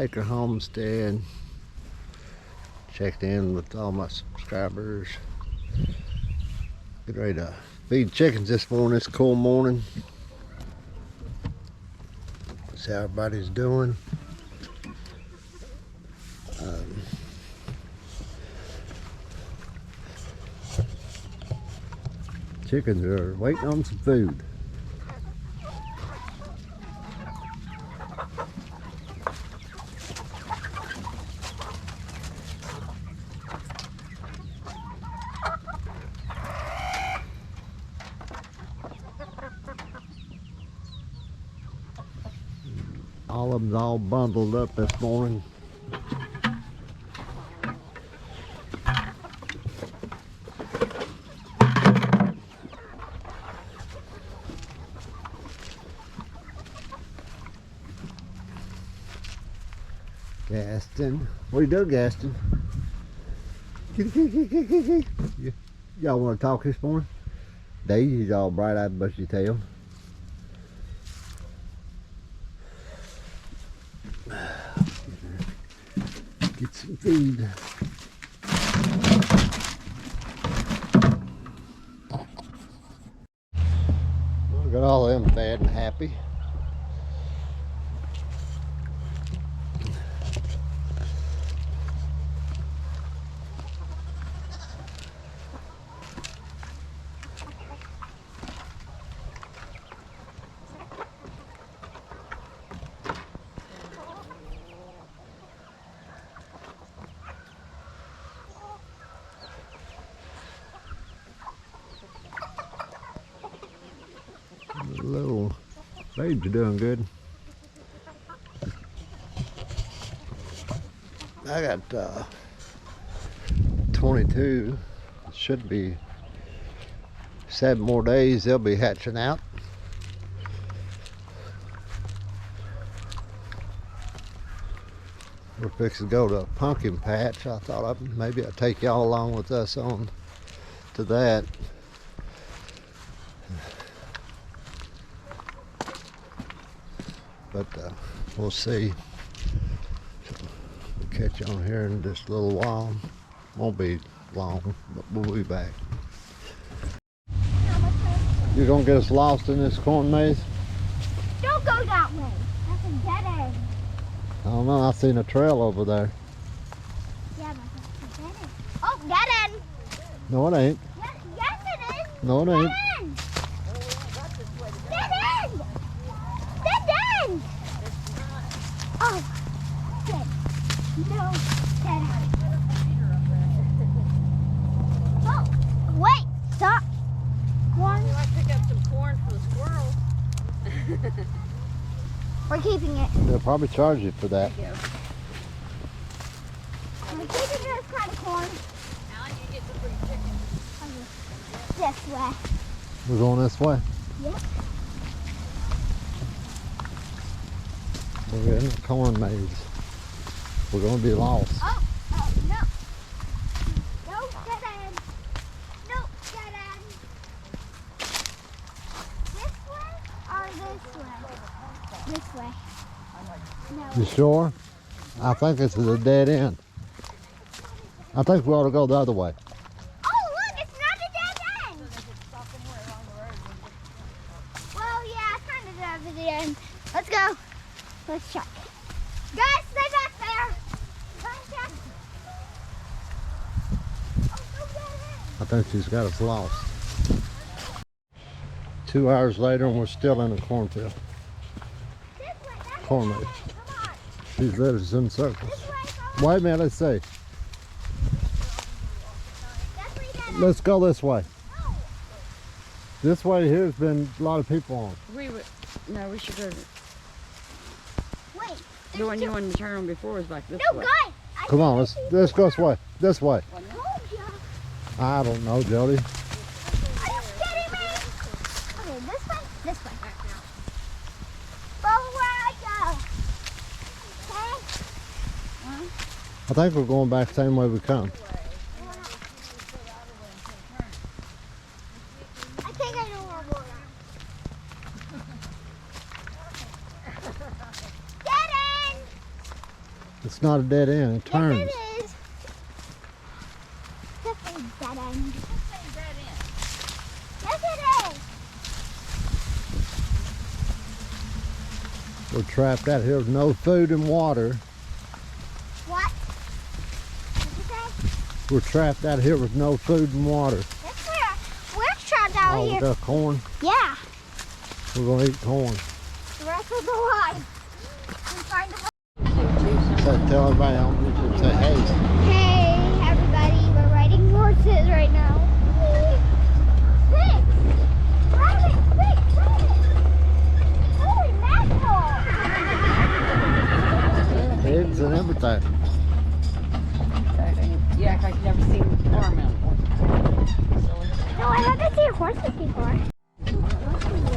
acre homestead. Checked in with all my subscribers. Get ready to feed chickens this morning. It's a cool morning. See how everybody's doing. Chickens are waiting on some food. All of them's all bundled up this morning. Gaston. What are you doing, Gaston? Y'all want to talk this morning? Daisy's all bright-eyed, bushy tail. Get some feed. Well, got all of them fed and happy. Little babes are doing good. I got 22. Should be 7 more days. They'll be hatching out. We're fixing to go to a pumpkin patch. I thought maybe I'd take y'all along with us on to that. But we'll see. We'll catch you on here in just a little while. Won't be long, but we'll be back. You're gonna get us lost in this corn maze? Don't go that way. That's a dead end. I don't know. I seen a trail over there. Yeah, but that's a dead end. Oh, dead end. No, it ain't. Yes, it is. No, it ain't. Dead end. Dead end. Dead end. Oh, good. No, dead end. Oh, wait. Stop. One. I pick up some corn for the squirrels. We're keeping it. They'll probably charge you for that. There you go. We're keeping this kind of corn. Alan, you get the free chicken. This way. We're going this way. Yep. We're in the corn maze. We're going to be lost. Oh, no. No, dead end. No, dead end. This way or this way? This way. No. You sure? I think this is a dead end. I think we ought to go the other way. Oh, look, it's not a dead end. Well, yeah, it kind of does at the end. Let's go. Let's check. Guys, stay back there. Let's check. Oh, no dead end. I think she's got us lost. 2 hours later and we're still in the cornfield. This way, that's Corn the maze. dead end. Come on. These letters in circles. This way, go. Wait a minute, let's see. That's where you gotta Let's go this way. go. This way here has been a lot of people on. No, we should go. Wait. The one you wanted to turn on before was like this No, way. guys. I Come on, think let's go this way. This way. I told ya. I don't know, Jody. Are you kidding me? Okay, this way, this way. Go where I go. Okay? I think we're going back the same way we come. I think I know where we're going. Dead end! It's not a dead end, it turns. Yes, it is. Definitely dead end. Yes, it is. We're trapped out here with no food and water. What? What did you say? We're trapped out here with no food and water. That's where we're trapped out Oh, here. with our corn. Yeah. We're gonna eat corn. The rest of the life. We find a So tell everybody on YouTube, say hey. Hey everybody, we're riding horses right now. Pigs! Rabbit! Pigs! Rabbit! Holy mackerel! Pigs and everything. You act like you've never seen a farm animal. No, I haven't seen horses before. There's a bunch of them now.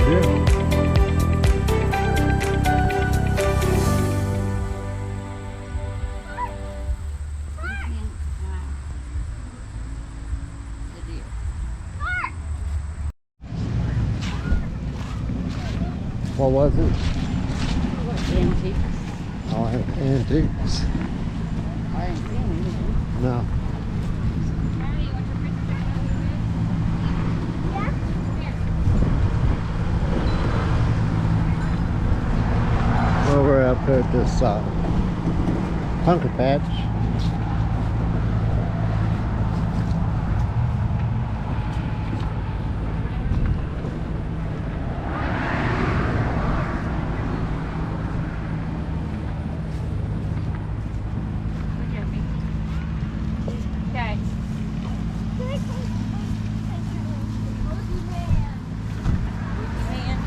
Yeah. What was it? Antiques. Oh, antiques. I ain't seen anything. No. Well, we're up here at this pumpkin patch. Look at me. Okay. Man.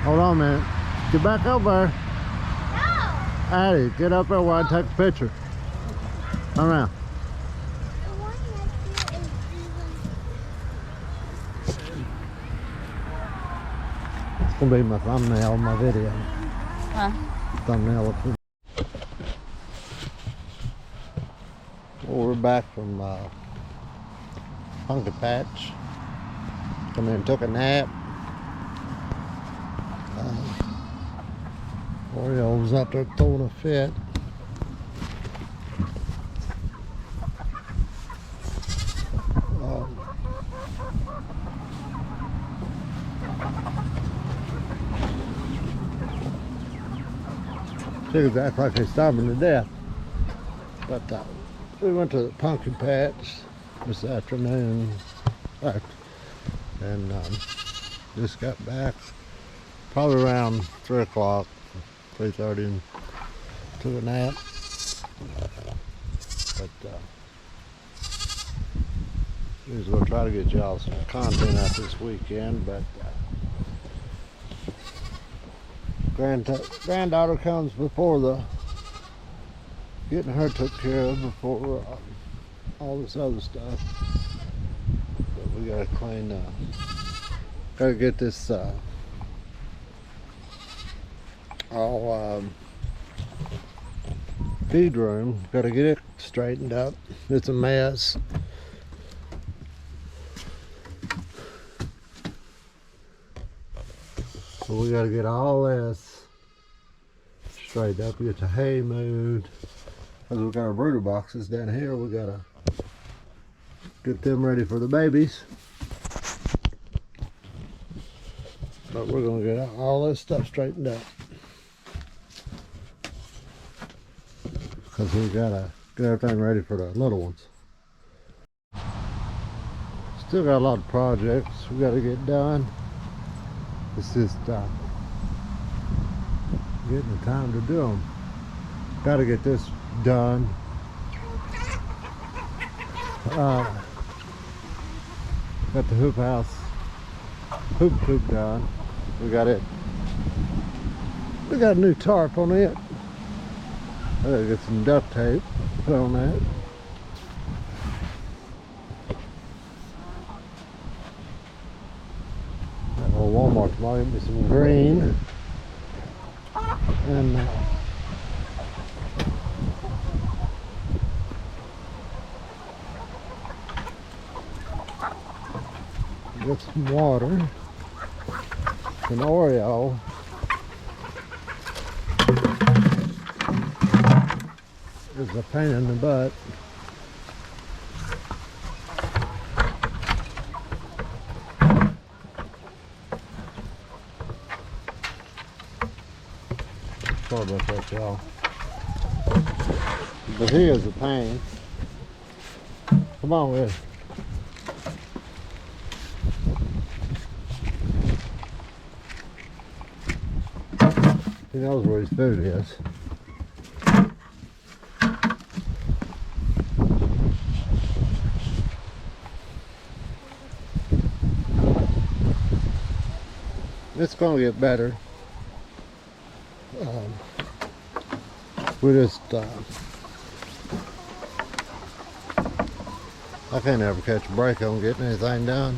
Hold on a minute. Get back over there. No! Addie, get up there while I take a picture. Turn around. The one next to it is even... It's gonna be my thumbnail of my video. Huh? Thumbnail of it. Well, we're back from pumpkin patch. Come in and took a nap. Oreo was out there throwing a fit. Chickens act like they're starving to death. But we went to the pumpkin patch this afternoon, and just got back probably around 3 o'clock, 3:30, and took a nap. But we was gonna try to get y'all some content out this weekend, but granddaughter comes before the getting her took care of before all this other stuff. But we gotta clean gotta get this all feed room, gotta get it straightened up. It's a mess. So we gotta get all this straightened up, get the hay moved. Because we got our brooder boxes down here, we gotta get them ready for the babies. But we're gonna get all this stuff straightened out. Because we gotta get everything ready for the little ones. Still got a lot of projects we gotta get done. It's just getting the time to do them. Gotta get this done. Got the hoop coop done. We got it. We got a new tarp on it. I gotta get some duct tape put on that. That old Walmart tomorrow, get me some green. And get some water. An Oreo. Is a pain in the butt. Sorry about that, y'all. But he is a pain. Come on, Will. He knows where his food is. It's gonna get better. We just I can't ever catch a break on getting anything done.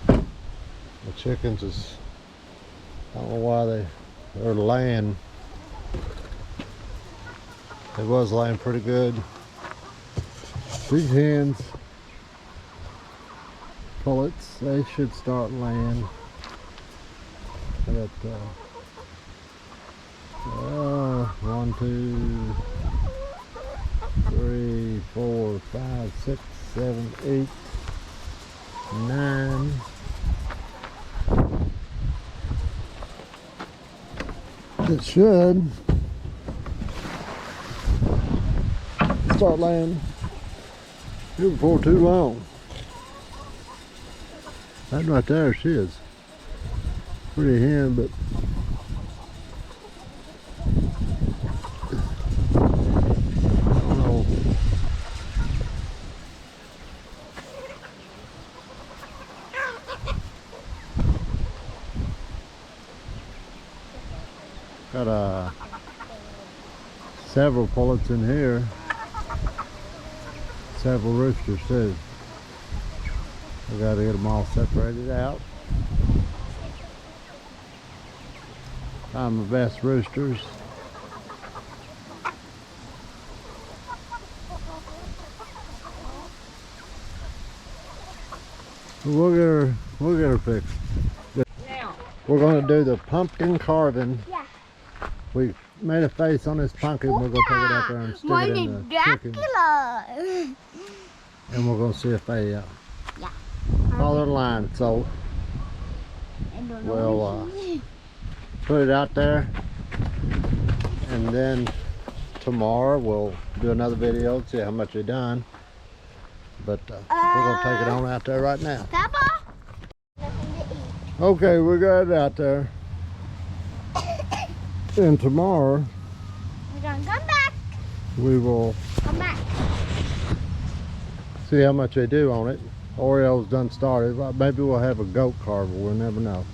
The chickens is, I don't know why they're laying. It was laying pretty good. These hens, pullets, they should start laying at 1, 2, 3, 4, 5, 6, 7, 8, 9. It should start laying here before too long. That right there, she is pretty hen, but I don't know. Got several pullets in here. Several roosters too. We gotta get them all separated out. Find my best roosters. We'll get her fixed. Now. We're gonna do the pumpkin carving. Yeah. We made a face on this pumpkin. We're gonna take it out there and stick it in the chicken. Dracula. And we're gonna see if they follow the line. So we'll put it out there, and then tomorrow we'll do another video and see how much they've done. But we're gonna take it on out there right now. Papa? Nothing to eat. Okay, we got it out there. And tomorrow We're gonna come back. we will Come back. see how much they do on it. Oreo's done started. Well, maybe we'll have a goat carver. We'll never know.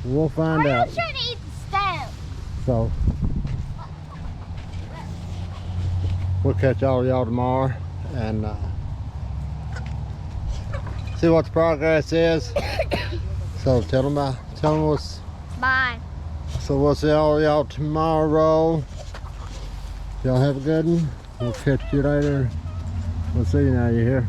We'll find out. I'm trying to eat the stone. So we'll catch all of y'all tomorrow and see what the progress is. So tell them what's. Bye. So we'll see all of y'all tomorrow. Y'all have a good one. We'll catch you later. We'll see you now. You here?